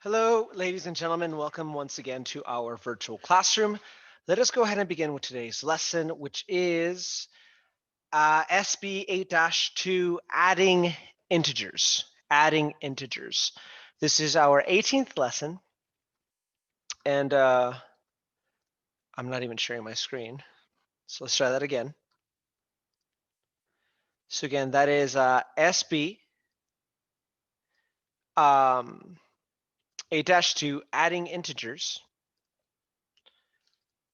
Hello, ladies and gentlemen. Welcome once again to our virtual classroom. Let us go ahead and begin with today's lesson, which is SB 8-2, adding integers. Adding integers. This is our 18th lesson, and I'm not even sharing my screen. So let's try that again. So again, that is SB 8-2, adding integers.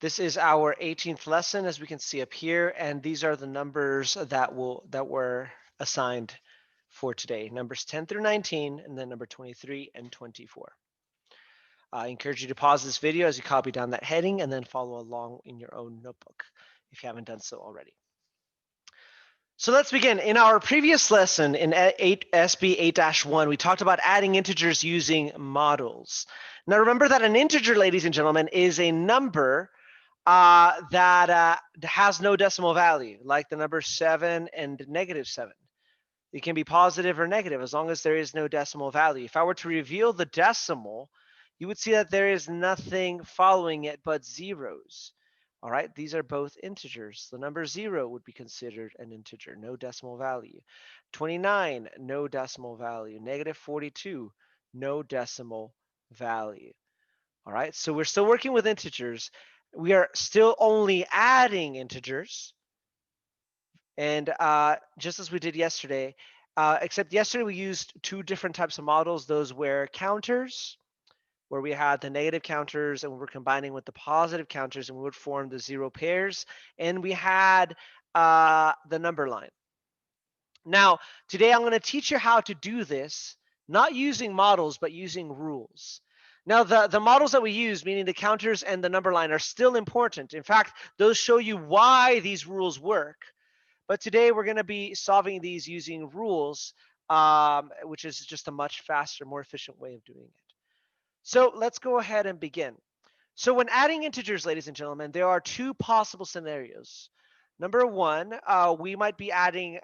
This is our 18th lesson, as we can see up here, and these are the numbers that were assigned for today. Numbers 10 through 19, and then number 23 and 24. I encourage you to pause this video as you copy down that heading and then follow along in your own notebook if you haven't done so already. So let's begin. In our previous lesson in SB 8-1, we talked about adding integers using models. Now remember that an integer, ladies and gentlemen, is a number that has no decimal value, like the number 7 and -7. It can be positive or negative as long as there is no decimal value. If I were to reveal the decimal, you would see that there is nothing following it but zeros. All right, these are both integers. The number 0 would be considered an integer, no decimal value. 29, no decimal value. -42, no decimal value. All right, so we're still working with integers. We are still only adding integers. And just as we did yesterday, except yesterday we used two different types of models. Those were counters, where we had the negative counters and we were combining with the positive counters and we would form the zero pairs. And we had the number line. Now, today I'm going to teach you how to do this, not using models, but using rules. Now, the models that we use, meaning the counters and the number line, are still important. In fact, those show you why these rules work. But today we're going to be solving these using rules, which is just a much faster, more efficient way of doing it. So let's go ahead and begin. So when adding integers, ladies and gentlemen, there are two possible scenarios. Number one, we might be adding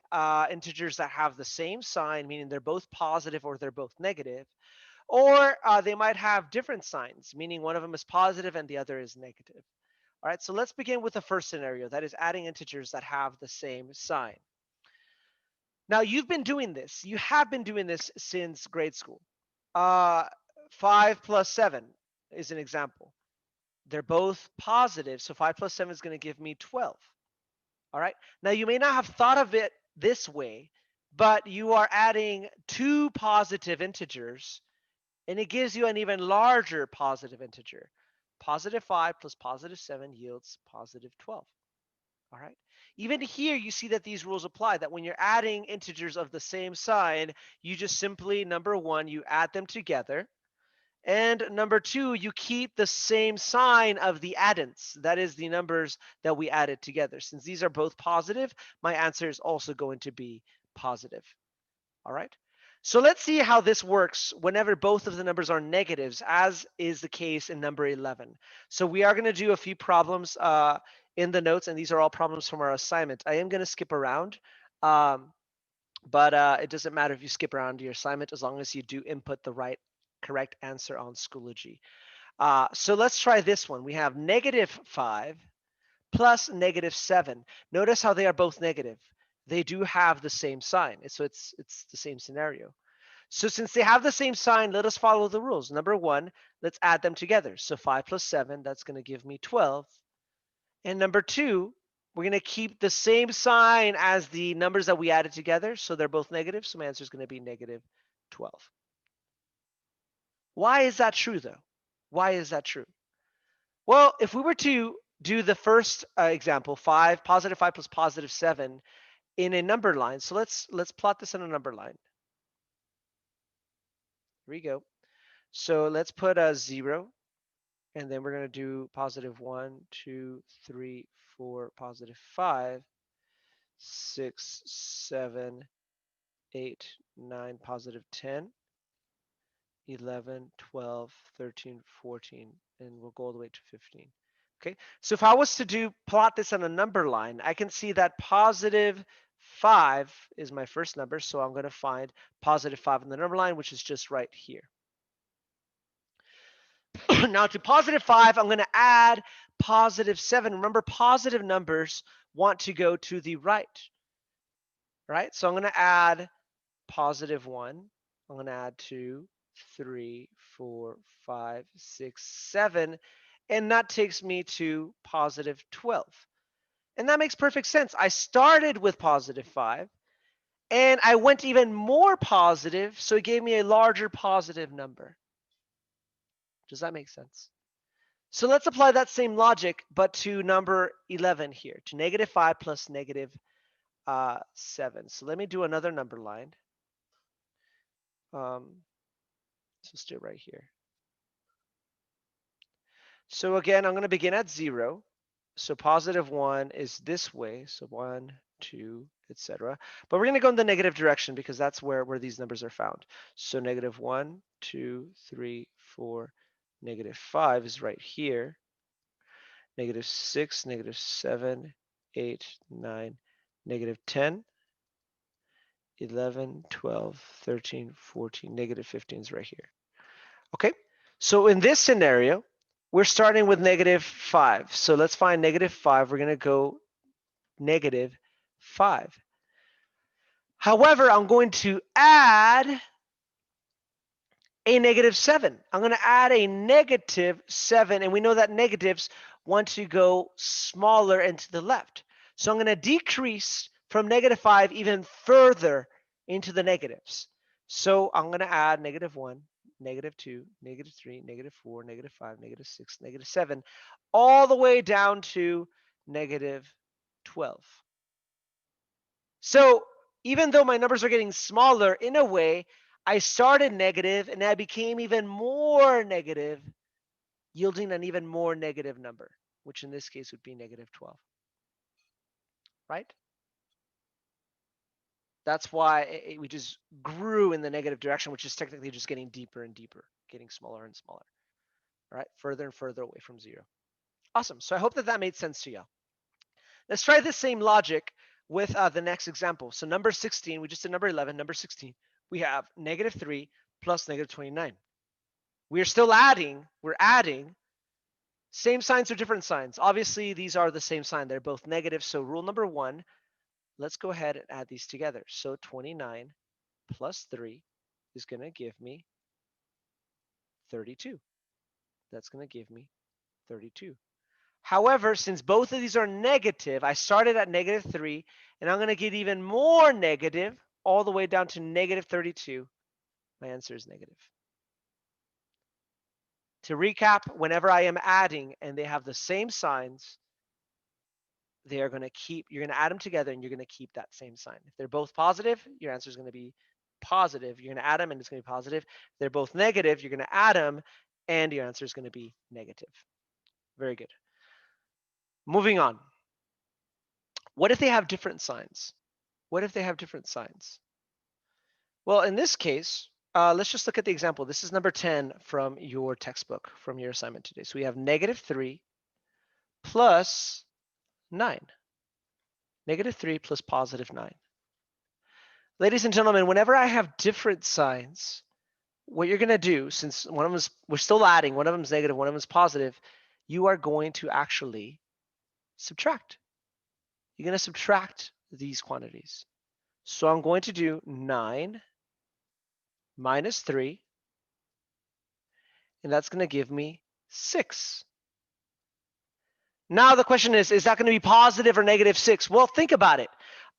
integers that have the same sign, meaning they're both positive or they're both negative. Or they might have different signs, meaning one of them is positive and the other is negative. All right, so let's begin with the first scenario, that is adding integers that have the same sign. Now, you've been doing this. You have been doing this since grade school. Uh, 5 plus 7 is an example. They're both positive, so 5 plus 7 is going to give me 12. All right, now you may not have thought of it this way, but you are adding two positive integers, and it gives you an even larger positive integer. Positive 5 plus positive 7 yields positive 12. All right. Even here, you see that these rules apply, that when you're adding integers of the same sign, you just simply, number one, you add them together. And number two, you keep the same sign of the addends. That is the numbers that we added together. Since these are both positive, my answer is also going to be positive. All right. So let's see how this works whenever both of the numbers are negatives, as is the case in number 11. So we are going to do a few problems in the notes, and these are all problems from our assignment. I am going to skip around, but it doesn't matter if you skip around your assignment as long as you do input the correct answer on Schoology. So let's try this one. We have -5 plus -7. Notice how they are both negative. They do have the same sign, so it's the same scenario. So since they have the same sign, let us follow the rules. Number one, let's add them together. So 5 plus 7, that's going to give me 12. And number two, we're going to keep the same sign as the numbers that we added together. So they're both negative. So my answer is going to be -12. Why is that true, though? Why is that true? Well, if we were to do the first example, positive 5 plus positive 7 in a number line. So let's plot this in a number line. Here we go. So let's put a 0, and then we're going to do positive 1, 2, 3, 4, positive 5, 6, 7, 8, 9, positive 10, 11, 12, 13, 14, and we'll go all the way to 15. Okay, so if I was to plot this on a number line, I can see that positive 5 is my first number, so I'm going to find positive 5 in the number line, which is just right here. Now to positive 5, I'm going to add positive 7. Remember, positive numbers want to go to the right? So I'm going to add positive 1. I'm going to add 2, 3, 4, 5, 6, 7. And that takes me to positive 12. And that makes perfect sense. I started with positive 5. And I went even more positive, so it gave me a larger positive number. Does that make sense? So let's apply that same logic, but to number 11 here, to negative 5 plus negative 7. So let me do another number line. So let's do it right here. So again, I'm going to begin at 0. So positive 1 is this way. So 1, 2, etc. But we're going to go in the negative direction because that's where these numbers are found. So negative 1, 2, 3, 4, negative 5 is right here. Negative 6, negative 7, 8, 9, negative 10, 11, 12, 13, 14, negative 15 is right here. Okay, so in this scenario, we're starting with negative 5. So let's find negative 5. We're going to go negative 5. However, I'm going to add a negative 7. I'm going to add a negative 7, and we know that negatives want to go smaller and to the left. So I'm going to decrease from negative 5 even further into the negatives. So I'm going to add negative 1, negative 2, negative 3, negative 4, negative 5, negative 6, negative 7, all the way down to negative 12. So even though my numbers are getting smaller, in a way, I started negative and I became even more negative, yielding an even more negative number, which in this case would be negative 12, right? That's why we just grew in the negative direction, which is technically just getting deeper and deeper, getting smaller and smaller, all right? Further and further away from 0. Awesome. So I hope that made sense to you. Let's try the same logic with the next example. So number 16, we just did number 11, number 16, we have negative 3 plus negative 29. We're still adding, we're adding, same signs or different signs. Obviously, these are the same sign. They're both negative. So rule number 1, let's go ahead and add these together. So 29 plus 3 is going to give me 32. That's going to give me 32. However, since both of these are negative, I started at negative 3, and I'm going to get even more negative all the way down to negative 32. My answer is negative. To recap, whenever I am adding and they have the same signs, they are going to keep, you're going to add them together and you're going to keep that same sign. If they're both positive, your answer is going to be positive. You're going to add them and it's going to be positive. If they're both negative, you're going to add them and your answer is going to be negative. Very good. Moving on. What if they have different signs? What if they have different signs? Well, in this case, let's just look at the example. This is number 10 from your textbook, from your assignment today. So we have negative 3 plus 9. Negative 3 plus positive 9. Ladies and gentlemen, whenever I have different signs, what you're going to do, since one of them is, we're still adding, one of them is negative, one of them is positive, you are going to actually subtract. You're going to subtract these quantities. So I'm going to do 9 minus 3, and that's going to give me 6. Now the question is that going to be positive or negative 6? Well, think about it.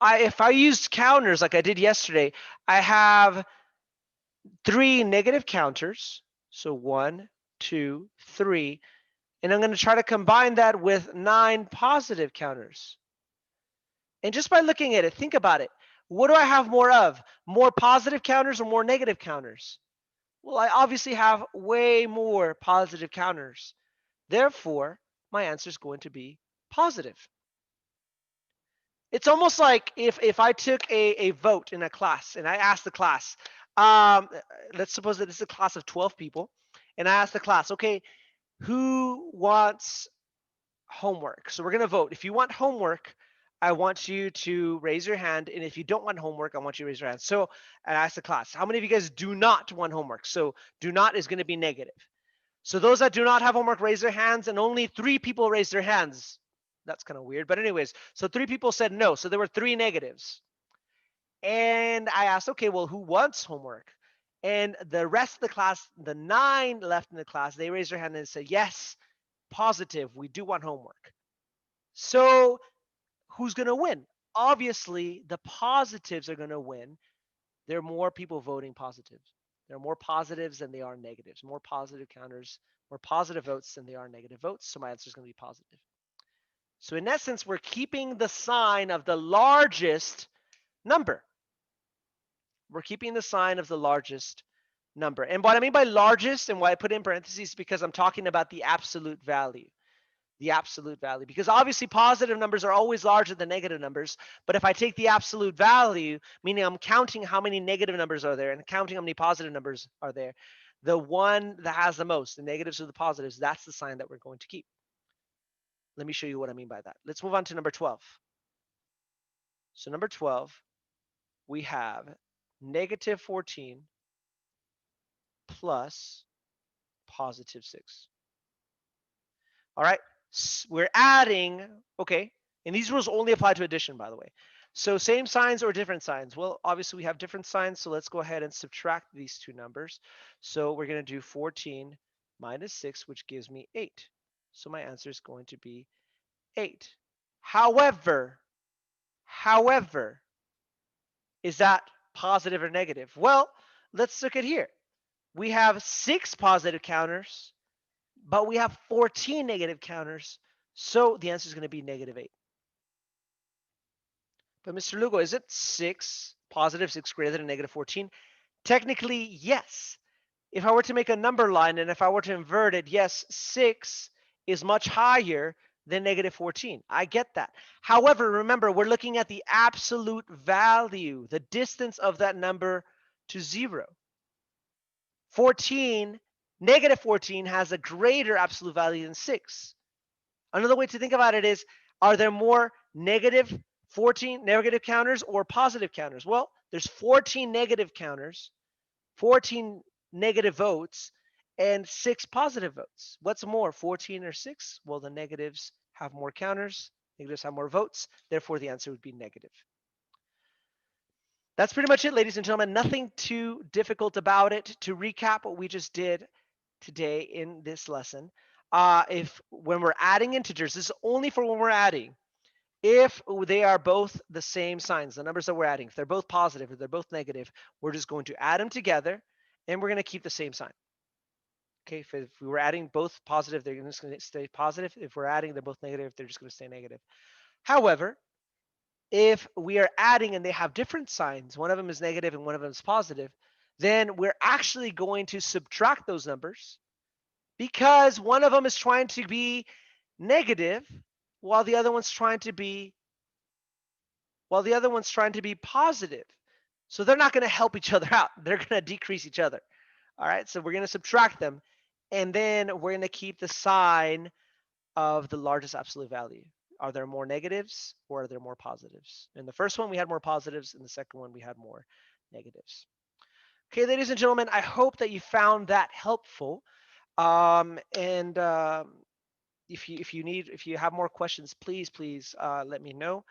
If I used counters like I did yesterday, I have 3 negative counters. So 1, 2, 3. And I'm going to try to combine that with 9 positive counters. And just by looking at it, think about it. What do I have more of? More positive counters or more negative counters? Well, I obviously have way more positive counters. Therefore, my answer is going to be positive. It's almost like if I took a vote in a class and I asked the class, let's suppose that this is a class of 12 people, and I asked the class, okay, who wants homework? So we're going to vote. If you want homework, I want you to raise your hand. And if you don't want homework, I want you to raise your hand. So I asked the class, how many of you guys do not want homework? So do not is going to be negative. So those that do not have homework, raise their hands, and only 3 people raised their hands. That's kind of weird, but anyways, so 3 people said no, so there were 3 negatives. And I asked, okay, well, who wants homework? And the rest of the class, the 9 left in the class, they raised their hand and said, yes, positive, we do want homework. So who's going to win? Obviously, the positives are going to win. There are more people voting positives. There are more positives than there are negatives, more positive counters, more positive votes than there are negative votes. So my answer is going to be positive. So in essence, we're keeping the sign of the largest number. We're keeping the sign of the largest number. And what I mean by largest and why I put it in parentheses is because I'm talking about the absolute value. The absolute value. Because obviously positive numbers are always larger than negative numbers. But if I take the absolute value, meaning I'm counting how many negative numbers are there and counting how many positive numbers are there, the one that has the most, the negatives or the positives, that's the sign that we're going to keep. Let me show you what I mean by that. Let's move on to number 12. So number 12, we have negative 14 plus positive 6. All right, we're adding, okay, and these rules only apply to addition, by the way. So same signs or different signs? Well, obviously we have different signs, so let's go ahead and subtract these two numbers. So we're going to do 14 minus 6, which gives me 8. So my answer is going to be 8. However, is that positive or negative? Well, let's look at here. We have 6 positive counters, but we have 14 negative counters. So the answer is going to be negative 8. But Mr. Lugo, is it 6, positive 6 greater than negative 14? Technically, yes. If I were to make a number line and if I were to invert it, yes, 6 is much higher than negative 14. I get that. However, remember, we're looking at the absolute value, the distance of that number to 0. 14, negative 14 has a greater absolute value than 6. Another way to think about it is, are there more negative 14 negative counters or positive counters? Well, there's 14 negative counters, 14 negative votes, and 6 positive votes. What's more, 14 or 6? Well, the negatives have more counters, negatives have more votes, therefore the answer would be negative. That's pretty much it, ladies and gentlemen. Nothing too difficult about it. To recap what we just did today in this lesson, if when we're adding integers, this is only for when we're adding. If they are both the same signs, the numbers that we're adding, if they're both positive or they're both negative, we're just going to add them together and we're going to keep the same sign. Okay, if we were adding both positive, they're just going to stay positive. If we're adding, they're both negative, they're just going to stay negative. However, if we are adding and they have different signs, one of them is negative and one of them is positive, then we're actually going to subtract those numbers because one of them is trying to be negative while the other one's trying to be positive. So they're not going to help each other out. They're going to decrease each other. All right, so we're going to subtract them and then we're going to keep the sign of the largest absolute value. Are there more negatives or are there more positives? In the first one, we had more positives. In the second one, we had more negatives. Okay, ladies and gentlemen, I hope that you found that helpful. And if you have more questions, please let me know.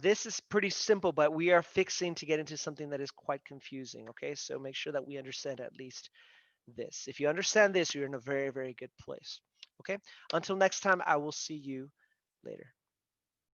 This is pretty simple, but we are fixing to get into something that is quite confusing. Okay, so make sure that we understand at least this. If you understand this, you're in a very, very good place. Okay, until next time, I will see you later.